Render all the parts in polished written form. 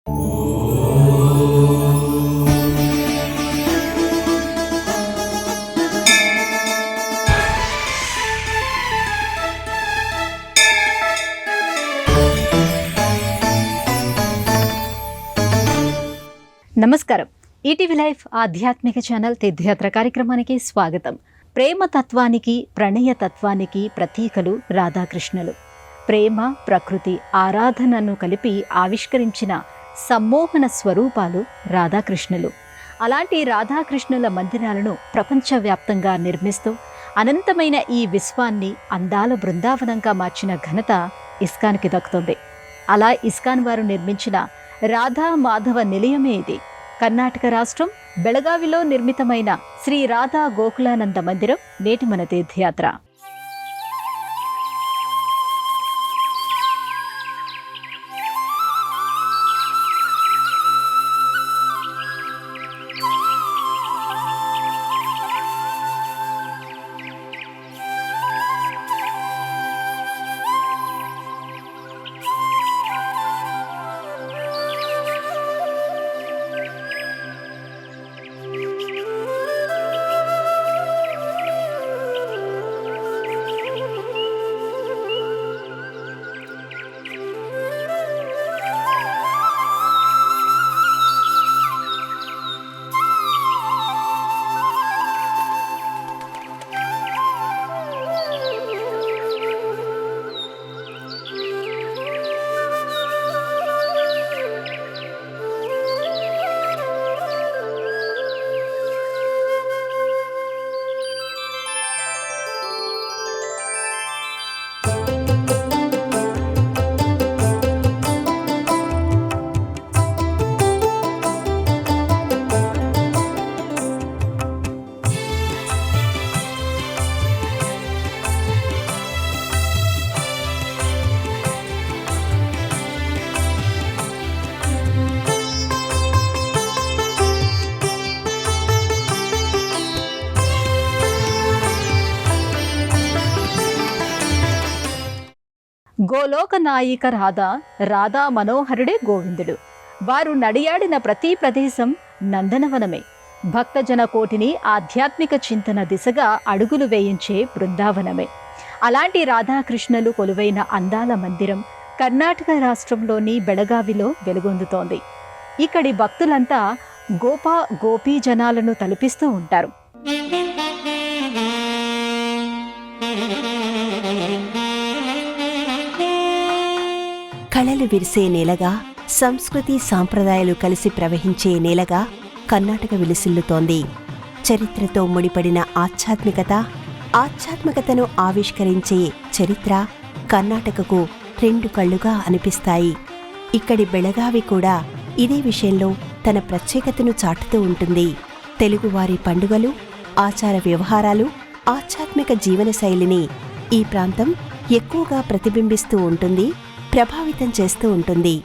నమస్కారం. ETV life ఆధ్యాత్మిక channel తీర్థయాత్ర కార్యక్రమానికి స్వాగతం. ప్రేమ తత్వానికి, ప్రణయ తత్వానికి ప్రతీకలు రాధాకృష్ణులు. ప్రేమ, ప్రకృతి, ఆరాధనను కలిపి ఆవిష్కరించిన సమ్మోహన స్వరూపాలు రాధాకృష్ణులు. అలాంటి రాధాకృష్ణుల మందిరాలను ప్రపంచవ్యాప్తంగా నిర్మిస్తూ అనంతమైన ఈ విశ్వాన్ని అందాల బృందావనంగా మార్చిన ఘనత ఇస్కాన్కి దక్కుతుంది. అలా ఇస్కాన్ వారు నిర్మించిన రాధా మాధవ నిలయమే ఇది. కర్ణాటక రాష్ట్రం బెళగావిలో నిర్మితమైన శ్రీ రాధా గోకులానంద మందిరం నేటి మన తీర్థయాత్ర. గోలోక నాయిక రాధా, రాధా మనోహరుడే గోవిందుడు. వారు నడియాడిన ప్రతి ప్రదేశం నందనవనమే. భక్తజన కోటిని ఆధ్యాత్మిక చింతన దిశగా అడుగులు వేయించే బృందావనమే. అలాంటి రాధాకృష్ణులు కొలువైన అందాల మందిరం కర్ణాటక రాష్ట్రంలోని బెళగావిలో వెలుగొందుతోంది. ఇక్కడి భక్తులంతా గోపీ జనాలను తలపిస్తూ ఉంటారు. కళలు విరిసే నేలగా, సంస్కృతి సాంప్రదాయాలు కలిసి ప్రవహించే నేలగా కర్ణాటక విలసిల్లుతోంది. చరిత్రతో ముడిపడిన ఆధ్యాత్మికతను ఆవిష్కరించే చరిత్ర కర్ణాటకకు రెండు కళ్ళుగా అనిపిస్తాయి. ఇక్కడి బెళగావి కూడా ఇదే విషయంలో తన ప్రత్యేకతను చాటుతూ ఉంటుంది. తెలుగువారి పండుగలు, ఆచార వ్యవహారాలు, ఆధ్యాత్మిక జీవనశైలిని ఈ ప్రాంతం ఎక్కువగా ప్రతిబింబిస్తూ ఉంటుంది, ప్రభావితం చేస్తూ ఉంటుంది.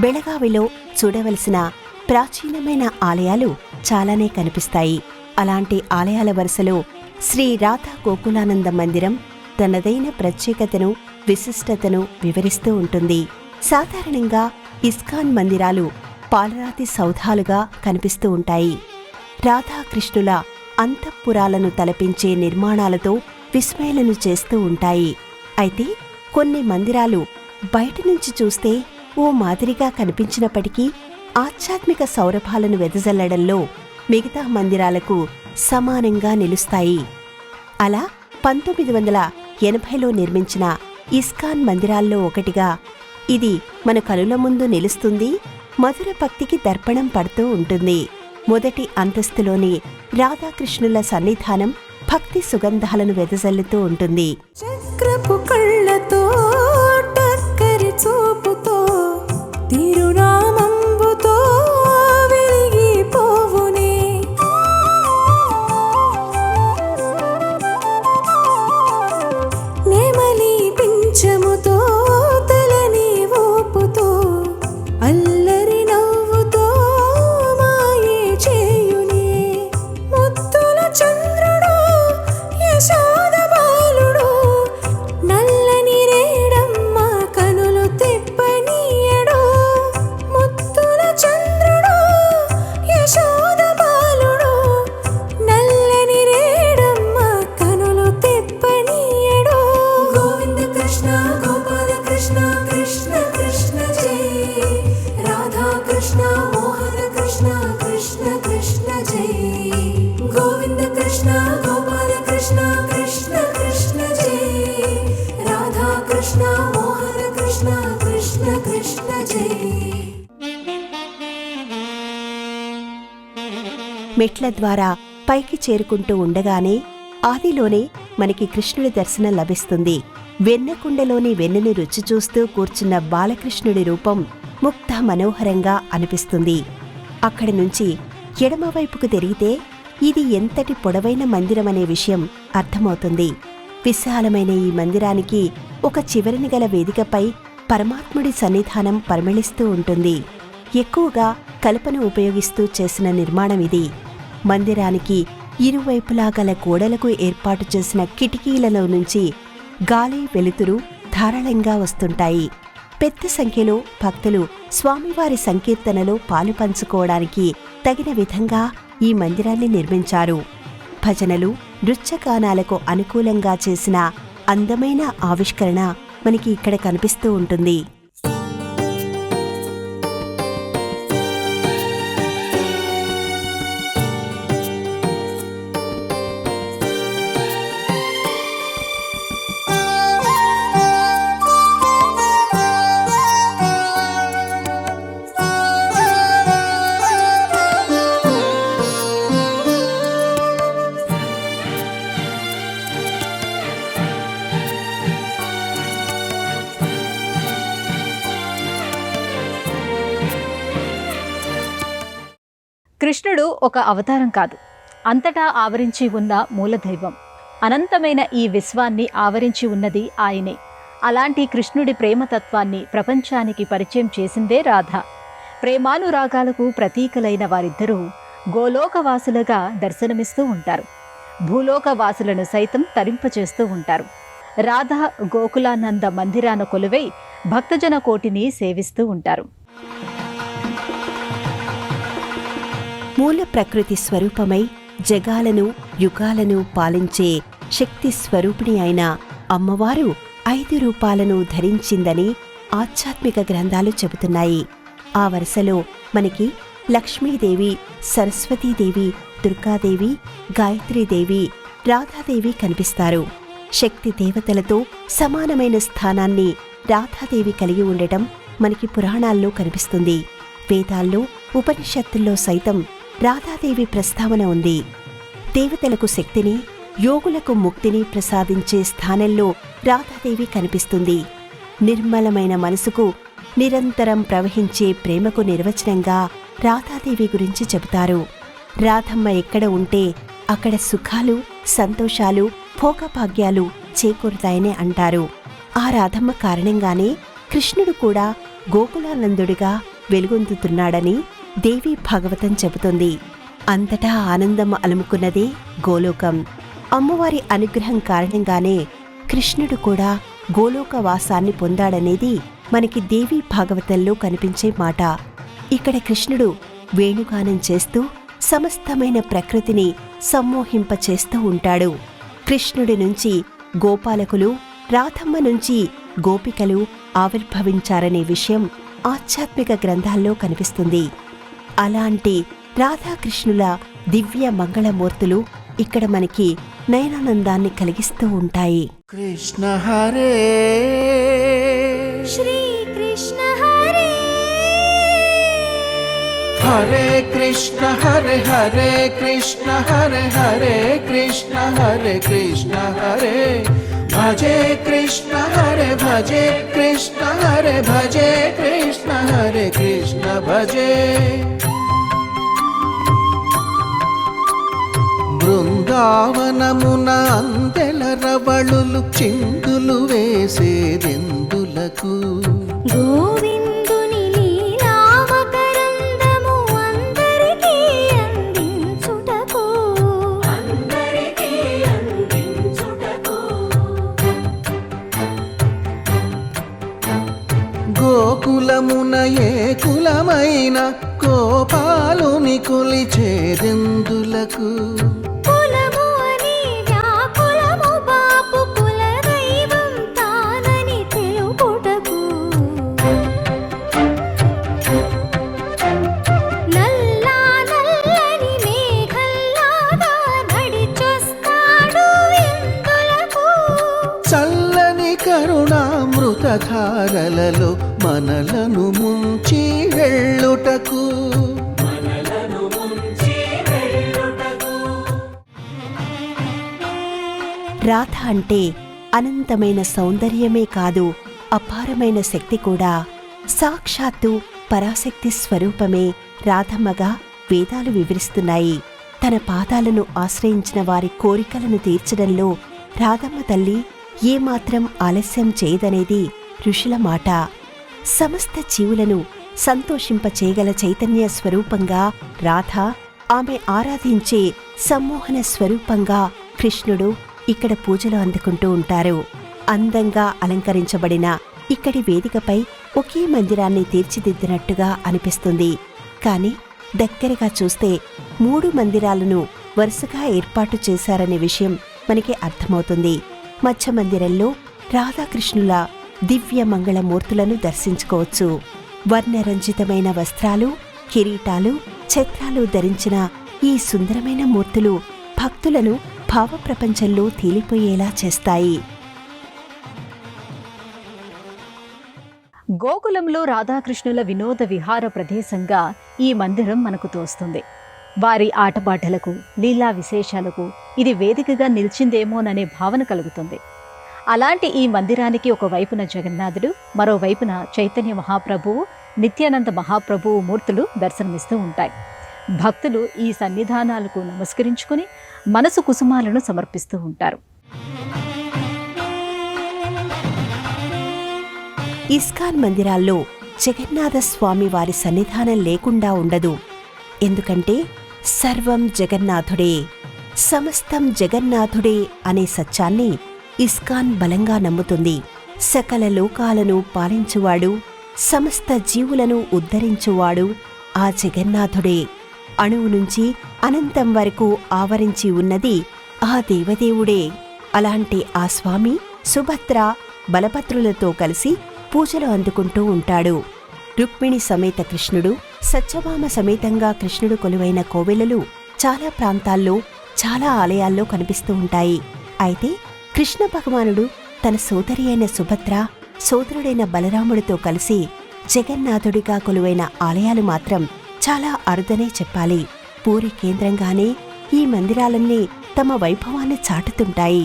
బెళగావిలో చూడవలసిన ప్రాచీనమైన ఆలయాలు చాలానే కనిపిస్తాయి. అలాంటి ఆలయాల వరుసలో శ్రీ రాధా గోకులానంద మందిరం తనదైన ప్రత్యేకతను, విశిష్టతను వివరిస్తూ ఉంటుంది. సాధారణంగా ఇస్కాన్ మందిరాలు పాలరాతి సౌధాలుగా కనిపిస్తూ ఉంటాయి. రాధాకృష్ణుల అంతఃపురాలను తలపించే నిర్మాణాలతో విస్మయాలను చేస్తూ ఉంటాయి. అయితే కొన్ని మందిరాలు బయట నుంచి చూస్తే ఓ మాదిరిగా కనిపించినప్పటికీ ఆధ్యాత్మిక సౌరభాలను వెదజల్లడంలో మిగతా మందిరాలకు సమానంగా నిలుస్తాయి. అలా 1980లో నిర్మించిన ఇస్కాన్ మందిరాల్లో ఒకటిగా ఇది మన కనుల ముందు నిలుస్తుంది. మధుర భక్తికి దర్పణం పడుతూ ఉంటుంది. మొదటి అంతస్తులోని రాధాకృష్ణుల సన్నిధానం భక్తి సుగంధాలను వెదజల్లుతూ ఉంటుంది. చక్రపు కళ్ళతో టక్కరి చూపుతో తిరునామంబుతో వెలిగిపోవునే, నెమలి పింఛముతో తలని ఊపుతో అల్లరి నవ్వుతో మాయే చేయునే, ముత్తుల చంద్రుడు యశోద బాలుడు నల్లని రేడమ్మ కనులు తిప్పనీయడు, ముత్తుల చంద్రుడు యశోద బాలుడు నల్లని రేడమ్మ కనులు తిప్పనీయడు. గోవింద కృష్ణ గోపాల కృష్ణ కృష్ణ కృష్ణ జై, రాధా కృష్ణ మోహన కృష్ణ కృష్ణ కృష్ణ జై, గోవింద కృష్ణ గోపాల కృష్ణ కృష్ణ కృష్ణ జై, రాధా కృష్ణ మోహన కృష్ణ కృష్ణ కృష్ణ జై. మెట్ల ద్వారా పైకి చేరుకుంటూ ఉండగానే ఆదిలోనే మనకి కృష్ణుడి దర్శనం లభిస్తుంది. వెన్నకుండలోని వెన్నెను రుచి చూస్తూ కూర్చున్న బాలకృష్ణుడి రూపం ముక్త మనోహరంగా అనిపిస్తుంది. అక్కడి నుంచి ఎడమవైపుకు తిరిగితే ఇది ఎంతటి పొడవైన మందిరమనే విషయం అర్థమవుతుంది. విశాలమైన ఈ మందిరానికి ఒక చివరిని గల వేదికపై పరమాత్ముడి సన్నిధానం పరిమళిస్తూ ఉంటుంది. ఎక్కువగా కలపను ఉపయోగిస్తూ చేసిన నిర్మాణం ఇది. మందిరానికి ఇరువైపులా గల గోడలకు ఏర్పాటు చేసిన కిటికీలలో నుంచి గాలి వెలుతురు ధారాళంగా వస్తుంటాయి. పెద్ద సంఖ్యలో భక్తులు స్వామివారి సంకీర్తనలో పాలు పంచుకోవడానికి తగిన విధంగా ఈ మందిరాన్ని నిర్మించారు. భజనలు, నృత్యగానాలకు అనుకూలంగా చేసిన అందమైన ఆవిష్కరణ మనకి ఇక్కడ కనిపిస్తూ ఉంటుంది. కృష్ణుడు ఒక అవతారం కాదు, అంతటా ఆవరించి ఉన్న మూలదైవం. అనంతమైన ఈ విశ్వాన్ని ఆవరించి ఉన్నది ఆయనే. అలాంటి కృష్ణుడి ప్రేమతత్వాన్ని ప్రపంచానికి పరిచయం చేసిందే రాధ. ప్రేమానురాగాలకు ప్రతీకలైన వారిద్దరూ గోలోకవాసులుగా దర్శనమిస్తూ ఉంటారు. భూలోకవాసులను సైతం తరింపచేస్తూ ఉంటారు. రాధ గోకులానంద మందిరాన కొలువై భక్తజన కోటిని సేవిస్తూ ఉంటారు. మూల ప్రకృతి స్వరూపమై జగాలను యుగాలను పాలించే శక్తి స్వరూపిణి అయిన అమ్మవారు 5 రూపాలను ధరించిందని ఆధ్యాత్మిక గ్రంథాలు చెబుతున్నాయి. ఆ వరుసలో మనకి లక్ష్మీదేవి, సరస్వతీదేవి, దుర్గాదేవి, గాయత్రీదేవి, రాధాదేవి కనిపిస్తారు. శక్తి దేవతలతో సమానమైన స్థానాన్ని రాధాదేవి కలిగి ఉండటం మనకి పురాణాల్లో కనిపిస్తుంది. వేదాల్లో, ఉపనిషత్తుల్లో సైతం రాధాదేవి ప్రస్తావన ఉంది. దేవతలకు శక్తిని, యోగులకు ముక్తిని ప్రసాదించే స్థానంలో రాధాదేవి కనిపిస్తుంది. నిర్మలమైన మనసుకు నిరంతరం ప్రవహించే ప్రేమకు నిర్వచనంగా రాధాదేవి గురించి చెబుతారు. రాధమ్మ ఎక్కడ ఉంటే అక్కడ సుఖాలు, సంతోషాలు, భోగభాగ్యాలు చేకూరుతాయని అంటారు. ఆ రాధమ్మ కారణంగానే కృష్ణుడు కూడా గోకులానందుడిగా వెలుగొందుతున్నాడని దేవి భాగవతం చెబుతుంది. అంతటా ఆనందం అలుముకున్నదే గోలోకం. అమ్మవారి అనుగ్రహం కారణంగానే కృష్ణుడు కూడా గోలోక వాసాన్ని పొందాడనేది మనకి దేవి భాగవతంలో కనిపించే మాట. ఇక్కడ కృష్ణుడు వేణుగానం చేస్తూ సమస్తమైన ప్రకృతిని సమ్మోహింపచేస్తూ ఉంటాడు. కృష్ణుడి నుంచి గోపాలకులు, రాధమ్మ నుంచి గోపికలు ఆవిర్భవించారనే విషయం ఆధ్యాత్మిక గ్రంథాల్లో కనిపిస్తుంది. అలాంటి రాధాకృష్ణుల దివ్య మంగళమూర్తులు ఇక్కడ మనకి నయనానందాన్ని కలిగిస్తూ ఉంటాయి. కృష్ణ హరే శ్రీ కృష్ణ హరే హరే కృష్ణ హరే హరే కృష్ణ హరే హరే కృష్ణ హరే కృష్ణ హరే భజే కృష్ణ హరే భజే కృష్ణ హరే భజే కృష్ణ హరే కృష్ణ భజే బృందావనమున అందెల రవళులు చిందులు వేసేదెందులకు గోవిందుని లీలావకరందము అందరికీ అందించుటకు గోకులమున ఏ కులమైన గోపాలుని కొలిచేదెందులకు కులము అని వ్యాకులము బాపు కుల దైవం తానని తెలుపుటకు నల్లా నల్లని మేఘల్లాగా నడిచొస్తాడు ఎందులకు చల్లని కరుణామృతధారలలో మనలను ముంచి వెళ్ళుటకు రాధ అంటే అనంతమైన సౌందర్యమే కాదు, అపారమైన శక్తి కూడా. సాక్షాత్తు పరాశక్తి స్వరూపమే రాధమ్మగా వేదాలు వివరిస్తున్నాయి. తన పాదాలను ఆశ్రయించిన వారి కోరికలను తీర్చడంలో రాధమ్మ తల్లి ఏమాత్రం ఆలస్యం చేయదనేది ఋషుల మాట. సమస్త జీవులను సంతోషింపచేయగల చైతన్య స్వరూపంగా రాధ, ఆమె ఆరాధించే సమ్మోహన స్వరూపంగా కృష్ణుడు ఇక్కడ పూజలు అందుకుంటూ ఉంటారు. అందంగా అలంకరించబడిన ఇక్కడి వేదికపై ఒకే మందిరాన్ని తీర్చిదిద్దినట్టుగా అనిపిస్తుంది. కాని దగ్గరగా చూస్తే 3 మందిరాలను వరుసగా ఏర్పాటు చేశారనే విషయం మనకి అర్థమవుతుంది. మధ్య మందిరంలో రాధాకృష్ణుల దివ్య మంగళమూర్తులను దర్శించుకోవచ్చు. వర్ణరంజితమైన వస్త్రాలు, కిరీటాలు, ఛత్రాలు ధరించిన ఈ సుందరమైన మూర్తులు భక్తులను భావప్రపంచంలో తేలిపోయేలా చేస్తాయి. గోకులంలో రాధాకృష్ణుల వినోద విహార ప్రదేశంగా ఈ మందిరం మనకు తోస్తుంది. వారి ఆటపాటలకు, లీలా విశేషాలకు ఇది వేదికగా నిలిచిందేమోననే భావన కలుగుతుంది. అలాంటి ఈ మందిరానికి ఒకవైపున జగన్నాథుడు, మరోవైపున చైతన్య మహాప్రభువు, నిత్యానంద మహాప్రభువు మూర్తులు దర్శనమిస్తూ ఉంటాయి. భక్తులు ఈ సన్నిధానాలకు నమస్కరించుకుని మనసు కుసుమాలను సమర్పిస్తూ ఉంటారు. ఇస్కాన్ మందిరాల్లో జగన్నాథ స్వామి వారి సన్నిధానం లేకుండా ఉండదు. ఎందుకంటే సర్వం జగన్నాథుడే, సమస్తం జగన్నాథుడే అనే సత్యాన్ని ఇస్కాన్ బలంగా నమ్ముతుంది. సకల లోకాలను పాలించువాడు, సమస్త జీవులను ఉద్ధరించువాడు ఆ జగన్నాథుడే. అణువు నుంచి అనంతం వరకు ఆవరించి ఉన్నది ఆ దేవదేవుడే. అలాంటి ఆ స్వామి సుభద్ర, బలభద్రులతో కలిసి పూజలు అందుకుంటూ ఉంటాడు. రుక్మిణి సమేత కృష్ణుడు, సత్యభామ సమేతంగా కృష్ణుడు కొలువైన కోవెలలు చాలా ప్రాంతాల్లో, చాలా ఆలయాల్లో కనిపిస్తూ ఉంటాయి. అయితే కృష్ణ భగవానుడు తన సోదరి అయిన సుభద్ర, సోదరుడైన బలరాముడితో కలిసి జగన్నాథుడిగా కొలువైన ఆలయాలు మాత్రం చాలా అరుదనే చెప్పాలి. పూరి కేంద్రంగానే ఈ మందిరాలన్నీ తమ వైభవాన్ని చాటుతుంటాయి.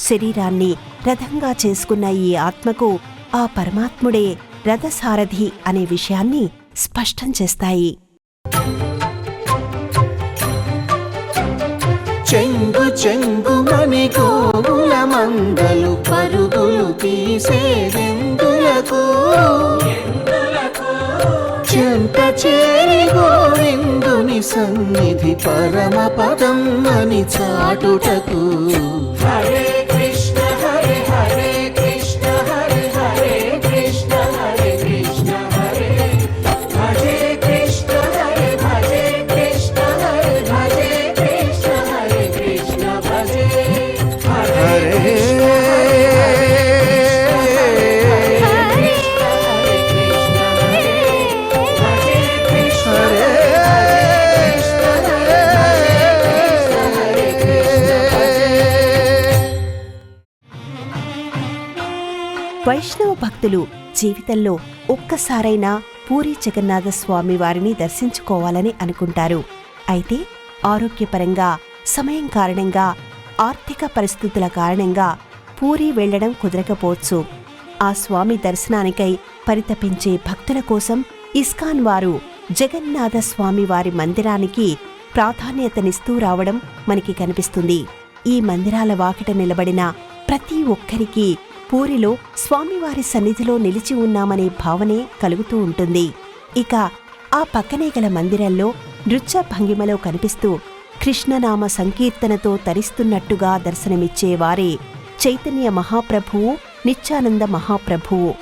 శరీరాన్ని రథంగా చేసుకున్న ఈ ఆత్మకు ఆ పరమాత్ముడే రథసారథి అనే విషయాన్ని స్పష్టం చేస్తాయి. చెంగు చెంగుమని గోవుల మందలు పరుగులు తీసేదెందులకు చెంత చేరి గోవిందుని సన్నిధి పరమ పదం అని చాటుటకు హరే కృష్ణ హరే హరే కృష్ణ హరే హరే కృష్ణ హరే కృష్ణ హరే భజే కృష్ణ హరే భజే కృష్ణ హరే భజే కృష్ణ హరే కృష్ణ భజే హరే వైష్ణవ భక్తులు జీవితంలో ఒక్కసారైనా పూరీ జగన్నాథ స్వామి వారిని దర్శించుకోవాలని అనుకుంటారు. అయితే ఆరోగ్యపరంగా, సమయం కారణంగా, ఆర్థిక పరిస్థితుల కారణంగా పూరీ వెళ్లడం కుదరకపోవచ్చు. ఆ స్వామి దర్శనానికై పరితపించే భక్తుల కోసం ఇస్కాన్ వారు జగన్నాథ స్వామి వారి మందిరానికి ప్రాధాన్యతనిస్తూ రావడం మనకి కనిపిస్తుంది. ఈ మందిరాల వాకిట నిలబడిన ప్రతి ఒక్కరికి పూరిలో స్వామివారి సన్నిధిలో నిలిచి ఉన్నామనే భావనే కలుగుతూ ఉంటుంది. ఇక ఆ పక్కనే గల మందిరంలో నృత్య భంగిమలో కనిపిస్తూ కృష్ణనామ సంకీర్తనతో తరిస్తున్నట్టుగా దర్శనమిచ్చేవారే చైతన్య మహాప్రభువు, నిత్యానంద మహాప్రభువు.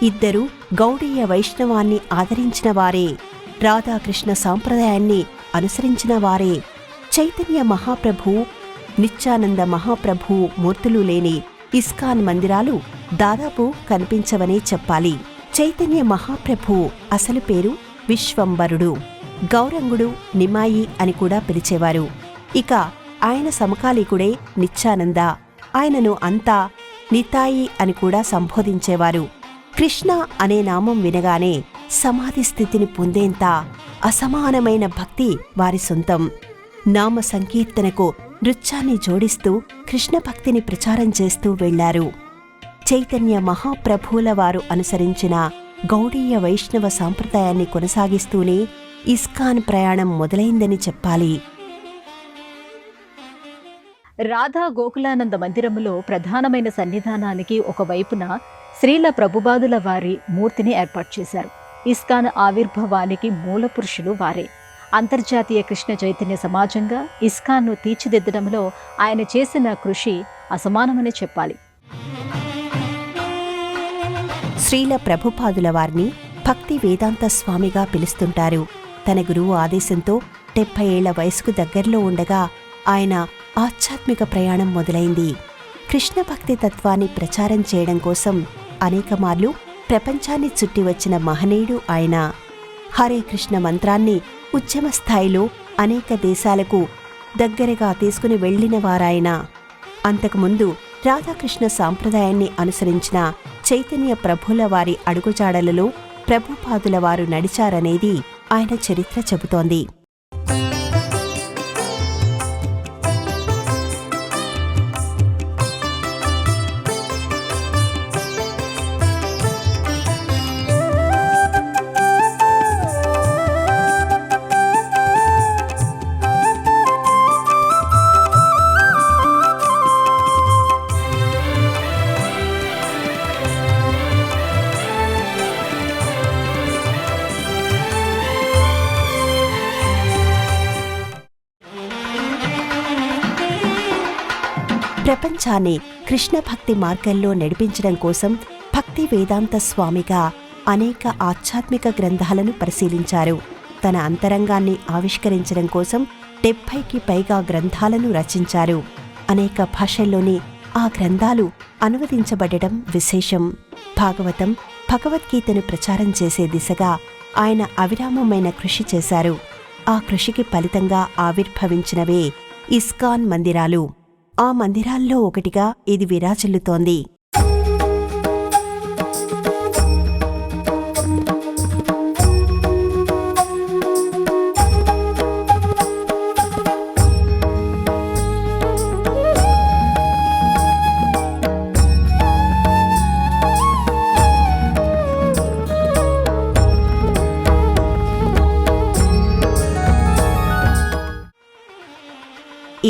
ఇద్దరూ గౌడీయ వైష్ణవాన్ని ఆదరించిన వారే, రాధాకృష్ణ సాంప్రదాయాన్ని అనుసరించిన వారే. చైతన్య మహాప్రభువు, నిత్యానంద మహాప్రభువు మూర్తులు లేని ఇస్కాన్ మందిరాలు దాదాపు కనిపించవనే చెప్పాలి. చైతన్య మహాప్రభువు అసలు పేరు విశ్వంబరుడు, గౌరంగుడు, నిమాయి అని కూడా పిలిచేవారు. ఇక ఆయన సమకాలీకుడే నిత్యానంద, ఆయనను అంతా నితాయి అని కూడా సంబోధించేవారు. కృష్ణ అనే నామం వినగానే సమాధి స్థితిని పొందేంత అసమానమైన భక్తి వారి సొంతం. నామ సంకీర్తనకు నృత్యాన్ని జోడిస్తూ కృష్ణ భక్తిని ప్రచారం చేస్తూ వెళ్లారు. చైతన్య మహాప్రభువుల వారు అనుసరించిన గౌడీయ వైష్ణవ సాంప్రదాయాన్ని కొనసాగిస్తూనే ఇస్కాన్ ప్రయాణం మొదలైందని చెప్పాలి. రాధా గోకులానంద మందిరములో ప్రధానమైన సన్నిధానానికి ఒకవైపున శ్రీల ప్రభుపాదుల వారి మూర్తిని ఏర్పాటు చేశారు. ఇస్కాన్ ఆవిర్భావానికి మూల పురుషులు వారే. అంతర్జాతీయ కృష్ణ చైతన్య సమాజంగా ఇస్కాన్ను తీర్చిదిద్దడంలో ఆయన చేసిన కృషి అసమానమని చెప్పాలి. శ్రీల ప్రభుపాదుల వారిని భక్తి వేదాంత స్వామిగా పిలుస్తుంటారు. తన గురువు ఆదేశంతో 70 ఏళ్ల వయసుకు దగ్గరలో ఉండగా ఆయన ఆధ్యాత్మిక ప్రయాణం మొదలైంది. కృష్ణ భక్తి తత్వాన్ని ప్రచారం చేయడం కోసం అనేక మార్లు ప్రపంచాన్ని చుట్టి వచ్చిన మహనీయుడు ఆయన. హరే కృష్ణ మంత్రాన్ని ఉద్యమ స్థాయిలో అనేక దేశాలకు దగ్గరగా తీసుకుని వెళ్లిన వారాయన. అంతకుముందు రాధాకృష్ణ సాంప్రదాయాన్ని అనుసరించిన చైతన్య ప్రభుల వారి అడుగుజాడలలో ప్రభుపాదుల వారు నడిచారనేది ఆయన చరిత్ర చెబుతోంది. ప్రపంచాన్ని కృష్ణ భక్తి మార్గంలో నడిపించడం కోసం భక్తి వేదాంత స్వామిగా అనేక ఆధ్యాత్మిక గ్రంథాలను పరిశీలించారు. తన అంతరంగాన్ని ఆవిష్కరించడం కోసం 70కి పైగా గ్రంథాలను రచించారు. అనేక భాషల్లోని ఆ గ్రంథాలు అనువదించబడటం విశేషం. భాగవతం, భగవద్గీతను ప్రచారం చేసే దిశగా ఆయన అవిరామమైన కృషి చేశారు. ఆ కృషికి ఫలితంగా ఆవిర్భవించినవే ఇస్కాన్ మందిరాలు. ఆ మందిరాల్లో ఒకటిగా ఇది విరాజిల్లుతోంది.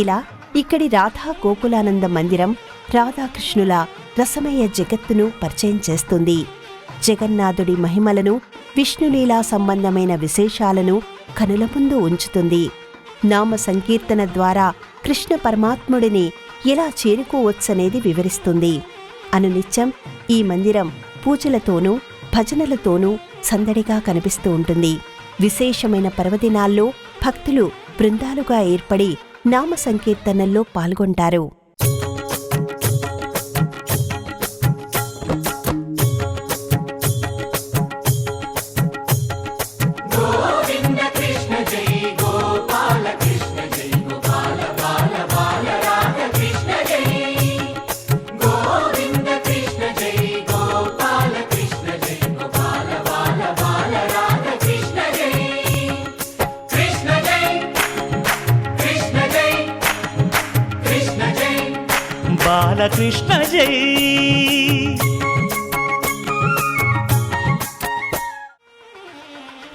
ఇలా ఇక్కడి రాధా గోకులానంద మందిరం రాధాకృష్ణుల రసమయ జగత్తును పరిచయం చేస్తుంది. జగన్నాథుడి మహిమలను, విష్ణులీలా సంబంధమైన విశేషాలను కనుల ముందు ఉంచుతుంది. నామ సంకీర్తన ద్వారా కృష్ణ పరమాత్ముడిని ఎలా చేరుకోవచ్చనేది వివరిస్తుంది. అనునిత్యం ఈ మందిరం పూజలతోనూ భజనలతోనూ సందడిగా కనిపిస్తూ ఉంటుంది. విశేషమైన పర్వదినాల్లో భక్తులు బృందాలుగా ఏర్పడి నామ సంకీర్తనల్లో పాల్గొంటారు. బాలకృష్ణ జై.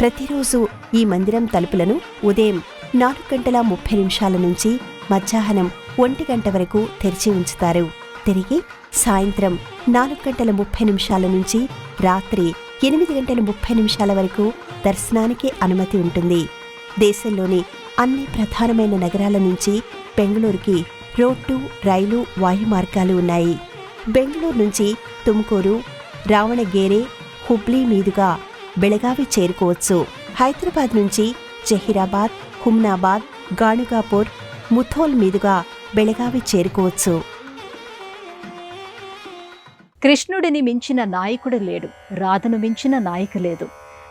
ప్రతిరోజు ఈ మందిరం తలుపులను ఉదయం 4:30 నుంచి మధ్యాహ్నం 1 వరకు తెరిచి ఉంచుతారు. తిరిగి సాయంత్రం 4:30 నుంచి రాత్రి 8:30 వరకు దర్శనానికి అనుమతి ఉంటుంది. దేశంలోని అన్ని ప్రధానమైన నగరాల నుంచి బెంగళూరుకి రోడ్డు, రైలు, వాయు మార్గాలు ఉన్నాయి. బెంగళూరు నుంచి తుమ్కూరు, రావణగేరే, హుబ్లీ మీదుగా బెళగావి చేరుకోవచ్చు. హైదరాబాద్ నుంచి జహీరాబాద్, హుమ్నాబాద్, గాణుగాపూర్, ముథోల్ మీదుగా బెళగావి చేరుకోవచ్చు. కృష్ణుడిని మించిన నాయకుడు లేడు, రాధను మించిన నాయిక లేదు.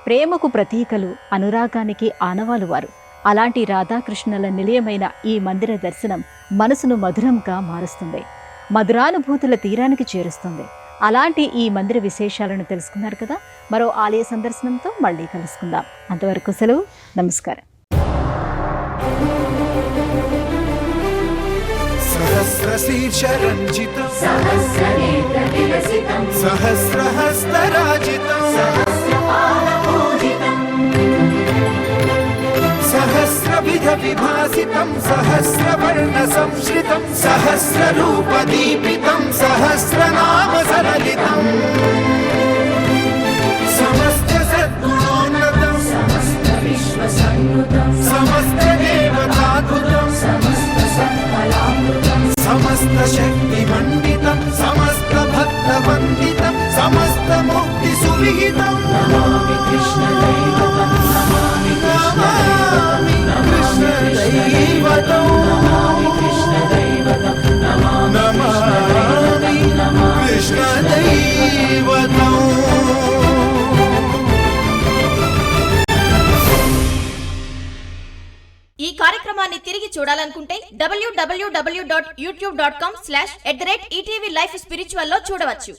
ప్రేమకు ప్రతీకలు, అనురాగానికి ఆనవాలు వారు. అలాంటి రాధాకృష్ణుల నిలయమైన ఈ మందిర దర్శనం మనసును మధురంగా మారుస్తుంది, మధురానుభూతుల తీరానికి చేరుస్తుంది. అలాంటి ఈ మందిర విశేషాలను తెలుసుకున్నారు కదా. మరో ఆలయ సందర్శనంతో మళ్ళీ కలుసుకుందాం. అంతవరకు సెలవు. నమస్కారం. सहस्रशीर्षरञ्जितं सहस्रनेत्रविलसितं सहस्रहस्तराजितं सहस्रपादपूजितं सहस्रविधविभासितं सहस्रवर्णसंश्रितं सहस्ररूपदीपितं सहस्रनामसरलितं समस्तसद्गुणोन्नतं समस्तविश्वसंयुतं समस्तदेवताद्भुतं समस्तसत्कलामृतं समस्तशक्तिमण्डितं समस्तभक्तवन्दितं समस्तमुक्तिसुविहितं नमामि कृष्णदैवतं नमामि कृष्णदैवतं नमामि कृष्णदैवतं नमामि कृष्णदैवतं. ఈ కార్యక్రమాన్ని తిరిగి చూడాలనుకుంటే www.youtube.com/@ETV Life Spiritual లో చూడవచ్చు.